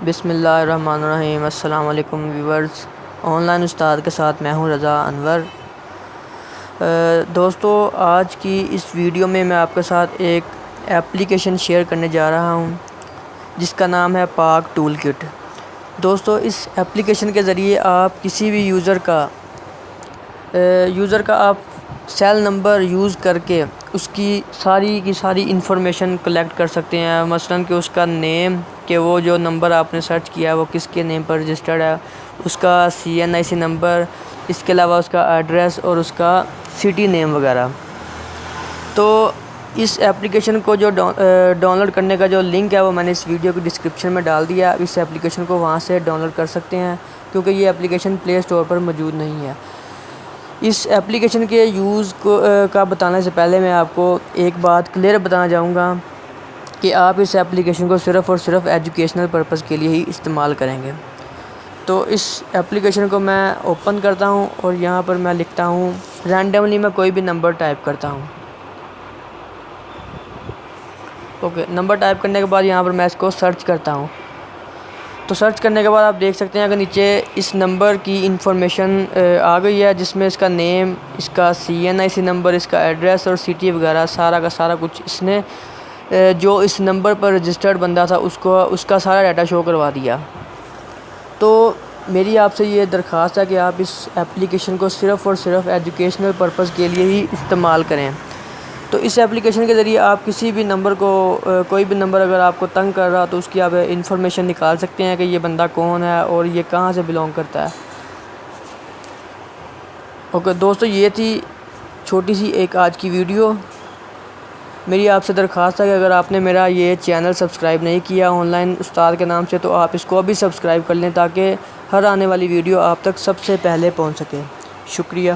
بسم اللہ الرحمن الرحیم۔ السلام علیکم ویورز، آن لائن استاد کے ساتھ میں ہوں رضا انور۔ دوستو، آج کی اس ویڈیو میں آپ کے ساتھ ایک ایپلیکیشن شیئر کرنے جا رہا ہوں جس کا نام ہے پاک ٹول کٹ۔ دوستو، اس ایپلیکیشن کے ذریعے آپ کسی بھی یوزر کا آپ سیل نمبر یوز کر کے اس کی ساری انفارمیشن کلیکٹ کر سکتے ہیں۔ مثلاً کہ اس کا نیم، کہ وہ جو نمبر آپ نے سرچ کیا ہے وہ کس کے نیم پر رجسٹرڈ ہے، اس کا CNIC نمبر، اس کے علاوہ اس کا ایڈریس اور اس کا سٹی نیم وغیرہ۔ تو اس ایپلیکیشن کو جو ڈاؤن لوڈ کرنے کا جو لنک ہے وہ میں نے اس ویڈیو کی ڈسکرپشن میں ڈال دیا۔ اس ایپلیکیشن کو وہاں سے ڈاؤن لوڈ کر سکتے ہیں کیونکہ یہ ایپلیکیشن پلے اسٹور پر موجود نہیں ہے۔ اس ایپلیکیشن کے یوز کا بتانے سے پہلے میں آپ کو ایک بات کلیئر بتانا چاہوں گا کہ آپ اس ایپلیکیشن کو صرف اور صرف ایجوکیشنل پرپس کے لیے ہی استعمال کریں گے۔ تو اس ایپلیکیشن کو میں اوپن کرتا ہوں اور یہاں پر میں لکھتا ہوں، رینڈملی میں کوئی بھی نمبر ٹائپ کرتا ہوں۔ اوکے، نمبر ٹائپ کرنے کے بعد یہاں پر میں اس کو سرچ کرتا ہوں۔ تو سرچ کرنے کے بعد آپ دیکھ سکتے ہیں کہ نیچے اس نمبر کی انفارمیشن آ گئی ہے، جس میں اس کا نیم، اس کا CNIC نمبر، اس کا ایڈریس اور سٹی وغیرہ سارا کا سارا کچھ اس نے جو اس نمبر پر رجسٹرڈ بندہ تھا اس کا سارا ڈیٹا شو کروا دیا۔ تو میری آپ سے یہ درخواست ہے کہ آپ اس ایپلیکیشن کو صرف اور صرف ایجوکیشنل پرپس کے لیے ہی استعمال کریں۔ تو اس ایپلیکیشن کے ذریعے آپ کسی بھی نمبر کو کوئی بھی نمبر اگر آپ کو تنگ کر رہا تو اس کی آپ انفارمیشن نکال سکتے ہیں کہ یہ بندہ کون ہے اور یہ کہاں سے بلونگ کرتا ہے۔ اوکے دوستو، یہ تھی چھوٹی سی ایک آج کی ویڈیو۔ میری آپ سے درخواست ہے کہ اگر آپ نے میرا یہ چینل سبسکرائب نہیں کیا آن لائن استاد کے نام سے تو آپ اس کو بھی سبسکرائب کر لیں تاکہ ہر آنے والی ویڈیو آپ تک سب سے پہلے پہنچ سکے۔ شکریہ۔